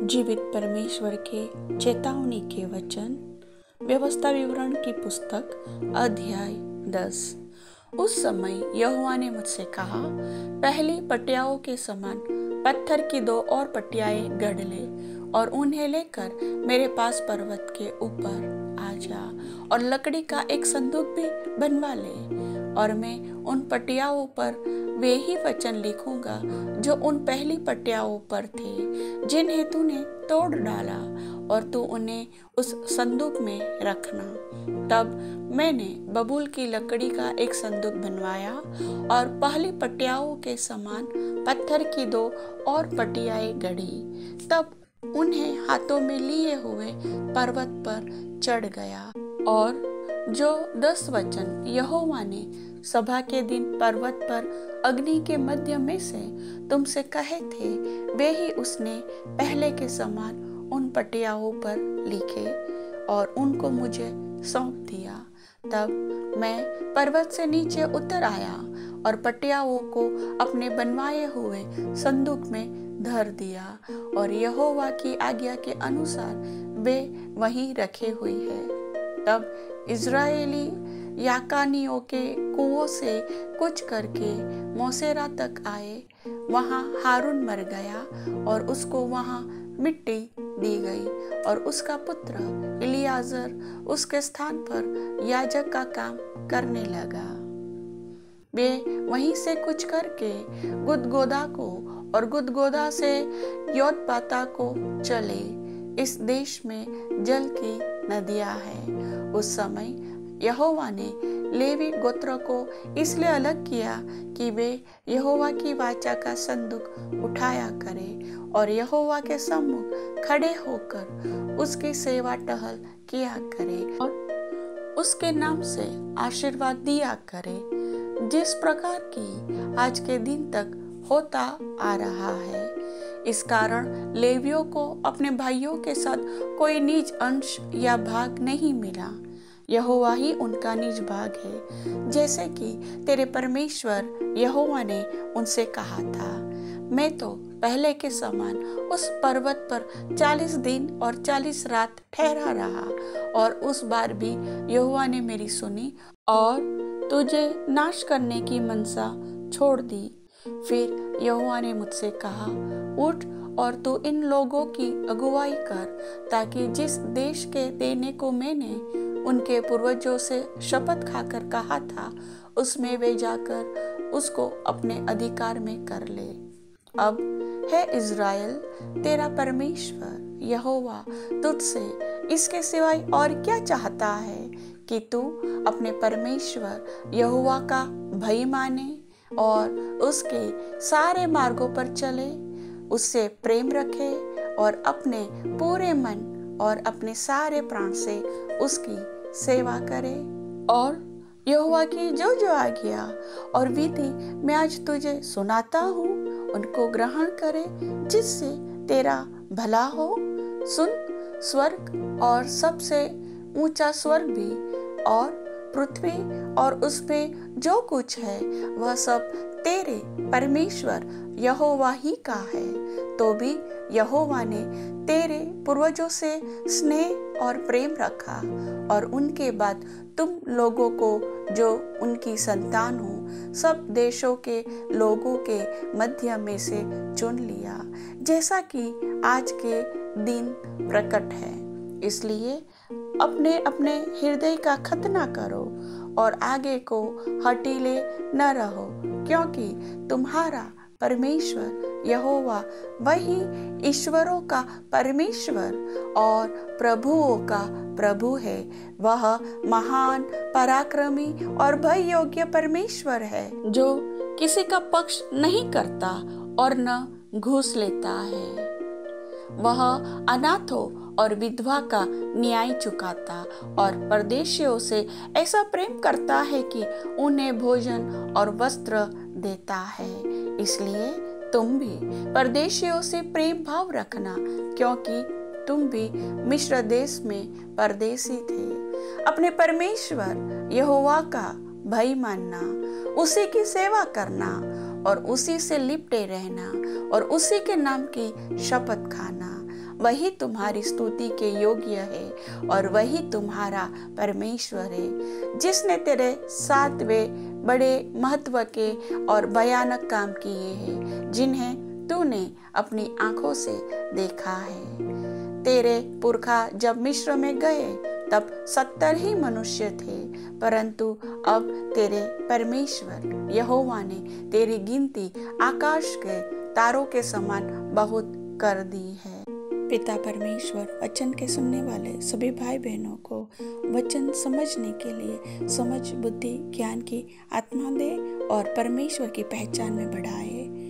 जीवित परमेश्वर के चेतावनी के वचन, व्यवस्था विवरण की पुस्तक, अध्याय 10। उस समय यहोवा ने मुझसे कहा, पहली पटियाओं के समान पत्थर की 2 और पटियाएं गढ़ ले और उन्हें लेकर मेरे पास पर्वत के ऊपर आ जा और लकड़ी का एक संदूक भी बनवा ले। और मैं उन पटियाओं पर वे ही वचन लिखूंगा जो उन पहली पटियाओं पर थे, जिन्हें तूने तोड़ डाला, और तू उन्हें उस संदूक में रखना। तब मैंने बबूल की लकड़ी का एक संदूक बनवाया और पहली पटियाओं के समान पत्थर की 2 और पटियाएं गढ़ी। तब उन्हें हाथों में लिए हुए पर्वत पर चढ़ गया, और जो 10 वचन यहोवा ने सभा के दिन पर्वत पर अग्नि के मध्य में से तुमसे कहे थे, वे ही उसने पहले के समान उन पटियाओं पर लिखे और उनको मुझे सौंप दिया। तब मैं पर्वत से नीचे उतर आया और पटियाओं को अपने बनवाए हुए संदूक में धर दिया, और यहोवा की आज्ञा के अनुसार वे वहीं रखे हुई है। तब इज़राइली याकानियों के कुओं से कुछ करके मोसेरा तक आए। वहां हारून मर गया और उसको वहां मिट्टी दी गई, और उसका पुत्र इलियाजर उसके स्थान पर याजक का काम करने लगा। वे वहीं से कुछ करके गुदगोदा को और गुदगोदा से योतबाता को चले। इस देश में जल की नदियां हैं। उस समय यहोवा ने लेवी गोत्र को इसलिए अलग किया कि वे यहोवा की वाचा का संदूक उठाया करें और यहोवा के सम्मुख खड़े होकर उसकी सेवा टहल किया करें और उसके नाम से आशीर्वाद दिया करें, जिस प्रकार की आज के दिन तक होता आ रहा है। इस कारण लेवियों को अपने भाइयों के साथ कोई निज अंश या भाग नहीं मिला। यहोवा ही उनका निज भाग है, जैसे कि तेरे परमेश्वर यहोवा ने उनसे कहा था। मैं तो पहले के समान उस पर्वत पर 40 दिन और 40 रात ठहरा रहा, और उस बार भी यहोवा ने मेरी सुनी और तुझे नाश करने की मनसा छोड़ दी। फिर यहोवा ने मुझसे कहा, उठ और तू इन लोगों की अगुवाई कर, ताकि जिस देश के देने को मैंने उनके पूर्वजों से शपथ खाकर कहा था, उसमें वे जाकर उसको अपने अधिकार में कर ले। अब है इज़राइल, तेरा परमेश्वर यहोवा तुझसे इसके सिवाय और क्या चाहता है कि तू अपने परमेश्वर यहोवा का भय माने और उसके सारे मार्गों पर चले, उससे प्रेम रखे और अपने पूरे मन और अपने सारे प्राण से उसकी सेवा करे। और यहोवा की जो जो आज्ञा और विधि मैं आज तुझे सुनाता हूँ, उनको ग्रहण करे, जिससे तेरा भला हो। सुन, स्वर्ग और सबसे ऊंचा स्वर्ग भी और पृथ्वी और उसमें जो कुछ है वह सब तेरे परमेश्वर यहोवा ही का है। तो भी यहोवा ने तेरे पूर्वजों से स्नेह और प्रेम रखा, और उनके बाद तुम लोगों को, जो उनकी संतान हो, सब देशों के लोगों के मध्य में से चुन लिया, जैसा कि आज के दिन प्रकट है। इसलिए अपने अपने हृदय का खतना करो और आगे को हठीले न रहो, क्योंकि तुम्हारा परमेश्वर यहोवा वही ईश्वरों का परमेश्वर और प्रभुओं का प्रभु है। वह महान, पराक्रमी और भय योग्य परमेश्वर है, जो किसी का पक्ष नहीं करता और न घूस लेता है। वह अनाथों और विधवा का न्याय चुकाता और परदेशियों से ऐसा प्रेम करता है कि उन्हें भोजन और वस्त्र देता है। इसलिए तुम भी परदेशियों से प्रेम भाव रखना, क्योंकि तुम भी मिस्र देश में परदेशी थे। अपने परमेश्वर यहोवा का भय मानना, उसी की सेवा करना और उसी से लिपटे रहना और उसी के नाम की शपथ खाना। वही तुम्हारी स्तुति के योग्य है और वही तुम्हारा परमेश्वर है, जिसने तेरे साथ वे बड़े महत्व के और भयानक काम किए हैं, जिन्हें तूने अपनी आंखों से देखा है। तेरे पुरखा जब मिस्र में गए तब 70 ही मनुष्य थे, परंतु अब तेरे परमेश्वर यहोवा ने तेरी गिनती आकाश के तारों के समान बहुत कर दी है। पिता परमेश्वर वचन के सुनने वाले सभी भाई बहनों को वचन समझने के लिए समझ, बुद्धि, ज्ञान की आत्मा दे और परमेश्वर की पहचान में बढ़ाए।